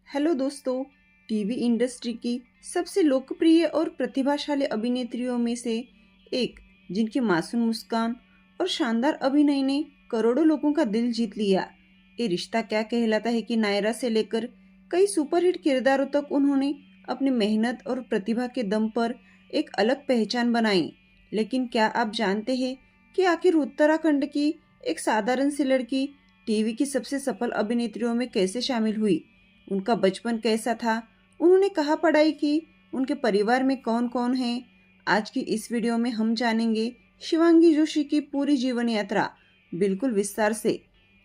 Hello दोस्तों। TV industry की सबसे लोकप्रिय और प्रतिभाशाली अभिनेत्रियों में से एक, जिनकी मासूम मुस्कान और शानदार अभिनय ने करोड़ों लोगों का दिल जीत लिया। ये रिश्ता क्या कहलाता है कि नायरा से लेकर कई सुपरहिट किरदारों तक उन्होंने अपनी मेहनत और प्रतिभा के दम पर एक अलग पहचान बनाई। लेकिन क्या आप जानते हैं कि आखिर उत्तराखंड की एक साधारण सी लड़की टीवी की सबसे सफल अभिनेत्रियों में कैसे शामिल हुई? उनका बचपन कैसा था, उन्होंने कहाँ पढ़ाई की, उनके परिवार में कौन कौन है? आज की इस वीडियो में हम जानेंगे शिवांगी जोशी की पूरी जीवन यात्रा बिल्कुल विस्तार से।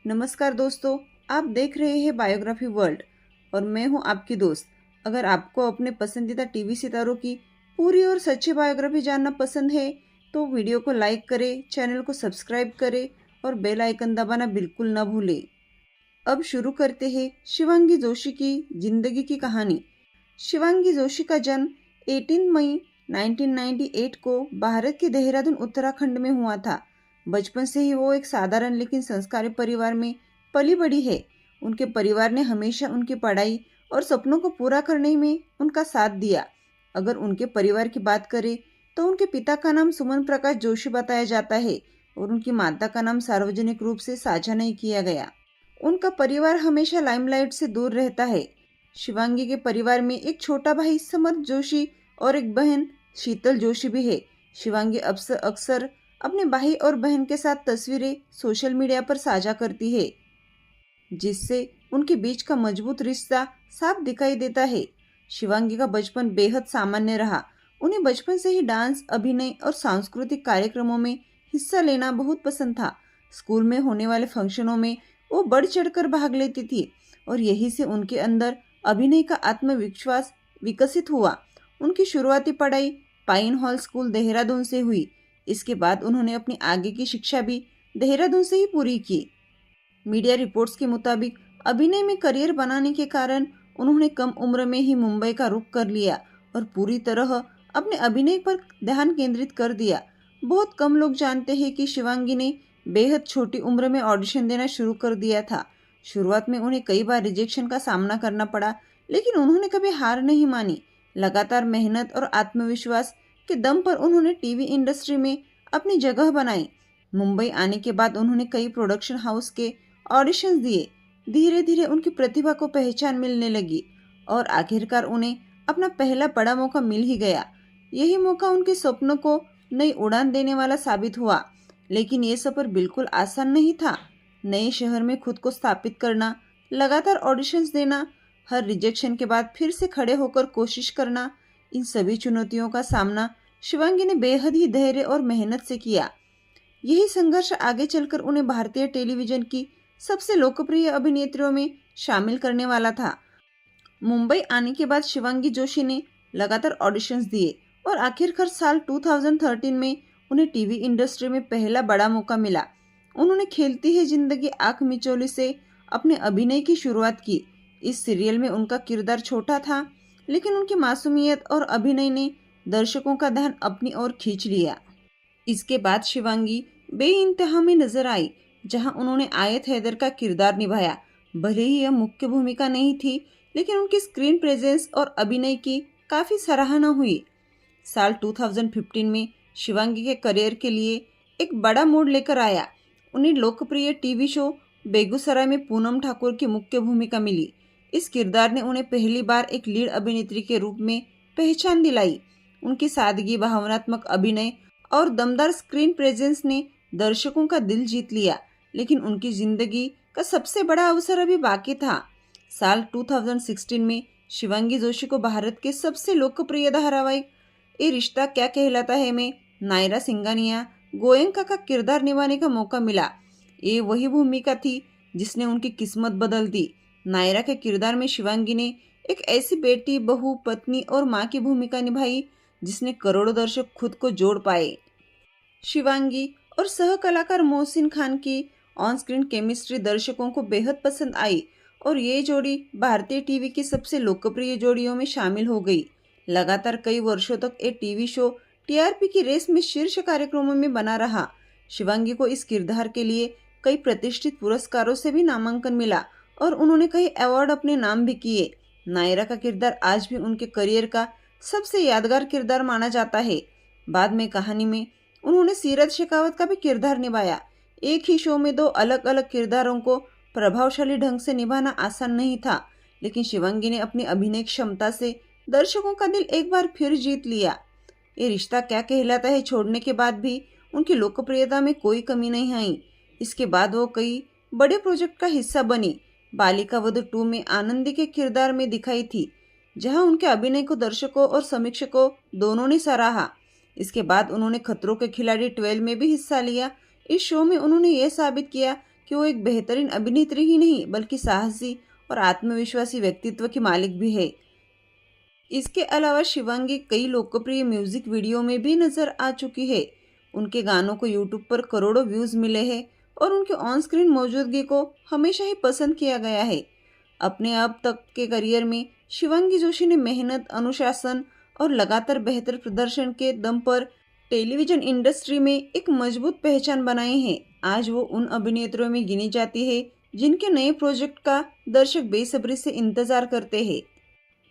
नमस्कार दोस्तों, आप देख रहे हैं बायोग्राफी वर्ल्ड और मैं हूं आपकी दोस्त। अगर आपको अपने पसंदीदा टीवी सितारों की पूरी और सच्ची बायोग्राफी जानना पसंद है तो वीडियो को लाइक करें, चैनल को सब्सक्राइब करें और बेल आइकन दबाना बिल्कुल न भूलें। अब शुरू करते हैं शिवांगी जोशी की जिंदगी की कहानी। शिवांगी जोशी का जन्म 18 मई 1998 को भारत के देहरादून उत्तराखंड में हुआ था। बचपन से ही वो एक साधारण लेकिन संस्कारी परिवार में पली बड़ी है। उनके परिवार ने हमेशा उनकी पढ़ाई और सपनों को पूरा करने में उनका साथ दिया। अगर उनके परिवार की बात करें तो उनके पिता का नाम सुमन प्रकाश जोशी बताया जाता है और उनकी माता का नाम सार्वजनिक रूप से साझा नहीं किया गया। उनका परिवार हमेशा लाइमलाइट से दूर रहता है। शिवांगी के परिवार में एक छोटा भाई समर्थ जोशी और एक बहन शीतल जोशी भी है। शिवांगी अक्सर अपने भाई और बहन के साथ तस्वीरें सोशल मीडिया पर साझा करती है, जिससे उनके बीच का मजबूत रिश्ता साफ दिखाई देता है। शिवांगी का बचपन बेहद सामान्य रहा। उन्हें बचपन से ही डांस, अभिनय और सांस्कृतिक कार्यक्रमों में हिस्सा लेना बहुत पसंद था। स्कूल में होने वाले फंक्शनों में वो बढ़ चढ़कर भाग लेती थी और यही से उनके अंदर अभिनय का आत्मविश्वास विकसित हुआ। उनकी शुरुआती पढ़ाई पाइन हॉल स्कूल देहरादून से हुई। इसके बाद उन्होंने अपनी आगे की शिक्षा भी देहरादून से ही पूरी की। मीडिया रिपोर्ट्स के मुताबिक अभिनय में करियर बनाने के कारण उन्होंने कम उम्र में ही मुंबई का रुख कर लिया और पूरी तरह अपने अभिनय पर ध्यान केंद्रित कर दिया। बहुत कम लोग जानते हैं कि शिवांगी ने बेहद छोटी उम्र में ऑडिशन देना शुरू कर दिया था। शुरुआत में उन्हें कई बार रिजेक्शन का सामना करना पड़ा, लेकिन उन्होंने कभी हार नहीं मानी। लगातार मेहनत और आत्मविश्वास के दम पर उन्होंने टीवी इंडस्ट्री में अपनी जगह बनाई। मुंबई आने के बाद उन्होंने कई प्रोडक्शन हाउस के ऑडिशंस दिए। धीरे धीरे उनकी प्रतिभा को पहचान मिलने लगी और आखिरकार उन्हें अपना पहला बड़ा मौका मिल ही गया। यही मौका उनके सपनों को नई उड़ान देने वाला साबित हुआ। लेकिन ये सफर बिल्कुल आसान नहीं था। नए शहर में खुद को स्थापित करना, लगातार ऑडिशंस देना, हर रिजेक्शन के बाद फिर से खड़े होकर कोशिश करना, इन सभी चुनौतियों का सामना शिवांगी ने बेहद ही धैर्य और मेहनत से किया। यही संघर्ष आगे चलकर उन्हें भारतीय टेलीविजन की सबसे लोकप्रिय अभिनेत्रियों में शामिल करने वाला था। मुंबई आने के बाद शिवांगी जोशी ने लगातार ऑडिशंस दिए और आखिरकार साल 2013 में उन्हें टीवी इंडस्ट्री में पहला बड़ा मौका मिला। उन्होंने खेलती है जिंदगी आंख मिचौली से अपने अभिनय की शुरुआत की। इस सीरियल में उनका किरदार छोटा था, लेकिन उनकी मासूमियत और अभिनय ने दर्शकों का ध्यान अपनी ओर खींच लिया। इसके बाद शिवांगी बेइंतहा में नजर आई, जहां उन्होंने आयत हैदर का किरदार निभाया। भले ही यह मुख्य भूमिका नहीं थी, लेकिन उनकी स्क्रीन प्रेजेंस और अभिनय की काफी सराहना हुई। साल 2015 में शिवांगी के करियर के लिए एक बड़ा मोड़ लेकर आया। उन्हें लोकप्रिय टीवी शो बेगूसराय में पूनम ठाकुर की मुख्य भूमिका मिली। इस किरदार ने उन्हें पहली बार एक लीड अभिनेत्री के रूप में पहचान दिलाई। उनकी सादगी, भावनात्मक अभिनय और दमदार स्क्रीन प्रेजेंस ने दर्शकों का दिल जीत लिया। लेकिन उनकी जिंदगी का सबसे बड़ा अवसर अभी बाकी था। साल 2016 में शिवांगी जोशी को भारत के सबसे लोकप्रिय धारावाहिक ये रिश्ता क्या कहलाता है में नायरा सिंघानिया गोयंका का किरदार निभाने का मौका मिला। ये वही भूमिका थी जिसने उनकी किस्मत बदल दी। नायरा के किरदार में शिवांगी ने एक ऐसी बेटी, बहू, पत्नी और माँ की भूमिका निभाई जिसने करोड़ों दर्शक खुद को जोड़ पाए। शिवांगी और सह कलाकार मोहसिन खान की ऑन स्क्रीन केमिस्ट्री दर्शकों को बेहद पसंद आई और ये जोड़ी भारतीय टीवी की सबसे लोकप्रिय जोड़ियों में शामिल हो गई। लगातार कई वर्षों तक ये टीवी शो टीआरपी की रेस में शीर्ष कार्यक्रमों में बना रहा। शिवांगी को इस किरदार के लिए कई प्रतिष्ठित पुरस्कारों से भी नामांकन मिला और उन्होंने कई अवार्ड अपने नाम भी किए। नायरा का किरदार आज भी उनके करियर का सबसे यादगार किरदार माना जाता है। बाद में कहानी में उन्होंने सीरत शेखावत का भी किरदार निभाया। एक ही शो में दो अलग अलग किरदारों को प्रभावशाली ढंग से निभाना आसान नहीं था, लेकिन शिवांगी ने अपनी अभिनय क्षमता से दर्शकों का दिल एक बार फिर जीत लिया। ये रिश्ता क्या कहलाता है छोड़ने के बाद भी उनकी लोकप्रियता में कोई कमी नहीं आई। इसके बाद वो कई बड़े प्रोजेक्ट का हिस्सा बनी। बालिका वधू 2 में आनंदी के किरदार में दिखाई थी, जहां उनके अभिनय को दर्शकों और समीक्षकों दोनों ने सराहा। इसके बाद उन्होंने खतरों के खिलाड़ी 12 में भी हिस्सा लिया। इस शो में उन्होंने ये साबित किया कि वो एक बेहतरीन अभिनेत्री ही नहीं बल्कि साहसी और आत्मविश्वासी व्यक्तित्व की मालिक भी है। इसके अलावा शिवांगी कई लोकप्रिय म्यूजिक वीडियो में भी नजर आ चुकी है। उनके गानों को यूट्यूब पर करोड़ों व्यूज मिले हैं और उनके ऑन स्क्रीन मौजूदगी को हमेशा ही पसंद किया गया है। अपने अब तक के करियर में शिवांगी जोशी ने मेहनत, अनुशासन और लगातार बेहतर प्रदर्शन के दम पर टेलीविजन इंडस्ट्री में एक मजबूत पहचान बनाई है। आज वो उन अभिनेत्रियों में गिनी जाती है जिनके नए प्रोजेक्ट का दर्शक बेसब्री से इंतजार करते हैं।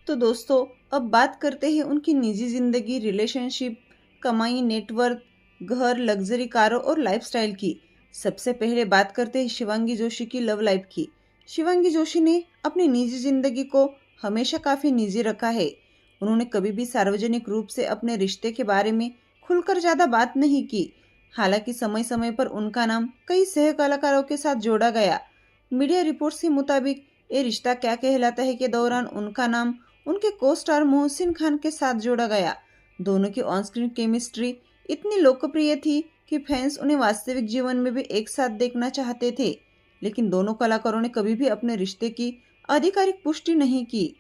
तो दोस्तों, अब बात करते हैं उनकी निजी जिंदगी, रिलेशनशिप, कमाई, नेटवर्थ, घर, लग्जरी कारों और लाइफस्टाइल की। सबसे पहले बात करते हैं शिवांगी जोशी की लव लाइफ की। शिवांगी जोशी ने अपनी निजी जिंदगी को हमेशा काफी निजी रखा है। उन्होंने कभी भी सार्वजनिक रूप से अपने रिश्ते के बारे में खुलकर ज्यादा बात नहीं की। हालांकि समय समय पर उनका नाम कई सह कलाकारों के साथ जोड़ा गया। मीडिया रिपोर्ट्स के मुताबिक ये रिश्ता क्या कहलाता है के दौरान उनका नाम उनके को स्टार मोहसिन खान के साथ जोड़ा गया। दोनों की ऑन स्क्रीन केमिस्ट्री इतनी लोकप्रिय थी कि फैंस उन्हें वास्तविक जीवन में भी एक साथ देखना चाहते थे, लेकिन दोनों कलाकारों ने कभी भी अपने रिश्ते की आधिकारिक पुष्टि नहीं की।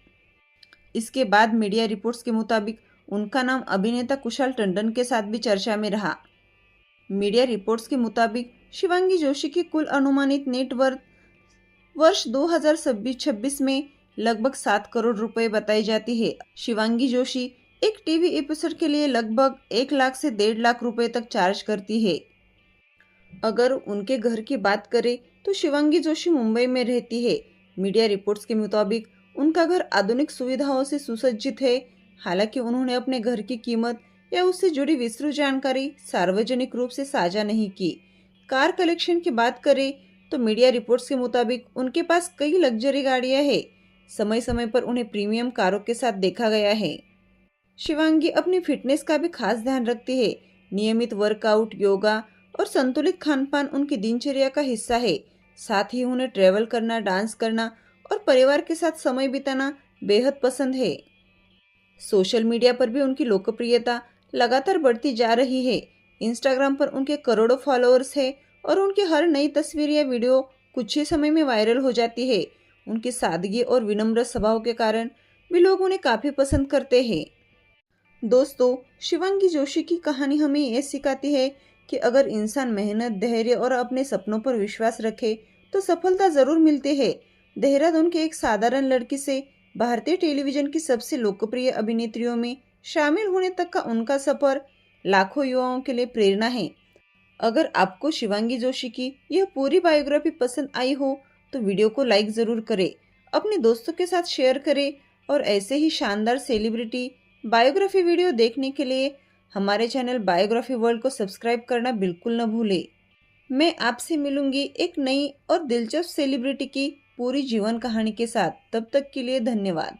इसके बाद मीडिया रिपोर्ट्स के मुताबिक उनका नाम अभिनेता कुशाल टंडन के साथ भी चर्चा में रहा। मीडिया रिपोर्ट्स के मुताबिक शिवांगी जोशी की कुल अनुमानित नेटवर्थ वर्ष 2026 में लगभग 7 करोड़ रुपए बताई जाती है। शिवांगी जोशी एक टीवी एपिसोड के लिए लगभग 1 लाख से 1.5 लाख रुपए तक चार्ज करती है। अगर उनके घर की बात करें तो शिवांगी जोशी मुंबई में रहती है। मीडिया रिपोर्ट्स के मुताबिक उनका घर आधुनिक सुविधाओं से सुसज्जित है। हालांकि उन्होंने अपने घर की कीमत या उससे जुड़ी विस्तृत जानकारी सार्वजनिक रूप से साझा नहीं की। कार कलेक्शन की बात करें तो मीडिया रिपोर्ट्स के मुताबिक उनके पास कई लग्जरी गाड़ियां हैं। समय समय पर उन्हें प्रीमियम कारों के साथ देखा गया है। शिवांगी अपनी फिटनेस का भी खास ध्यान रखती है। नियमित वर्कआउट, योगा और संतुलित खानपान उनकी दिनचर्या का हिस्सा है। साथ ही उन्हें ट्रैवल करना, डांस करना और परिवार के साथ समय बिताना बेहद पसंद है। सोशल मीडिया पर भी उनकी लोकप्रियता लगातार बढ़ती जा रही है। इंस्टाग्राम पर उनके करोड़ों फॉलोअर्स हैं और उनकी हर नई तस्वीर या वीडियो कुछ ही समय में वायरल हो जाती है। उनकी सादगी और विनम्र स्वभाव के कारण भी लोग उन्हें काफी पसंद करते हैं। दोस्तों, शिवांगी जोशी की कहानी हमें यह सिखाती है कि अगर इंसान मेहनत, धैर्य और अपने सपनों पर विश्वास रखे तो सफलता जरूर मिलती है। देहरादून के एक साधारण लड़की से भारतीय टेलीविजन की सबसे लोकप्रिय अभिनेत्रियों में शामिल होने तक का उनका सफर लाखों युवाओं के लिए प्रेरणा है। अगर आपको शिवांगी जोशी की यह पूरी बायोग्राफी पसंद आई हो तो वीडियो को लाइक ज़रूर करें, अपने दोस्तों के साथ शेयर करें और ऐसे ही शानदार सेलिब्रिटी बायोग्राफी वीडियो देखने के लिए हमारे चैनल बायोग्राफी वर्ल्ड को सब्सक्राइब करना बिल्कुल न भूलें। मैं आपसे मिलूंगी एक नई और दिलचस्प सेलिब्रिटी की पूरी जीवन कहानी के साथ। तब तक के लिए धन्यवाद।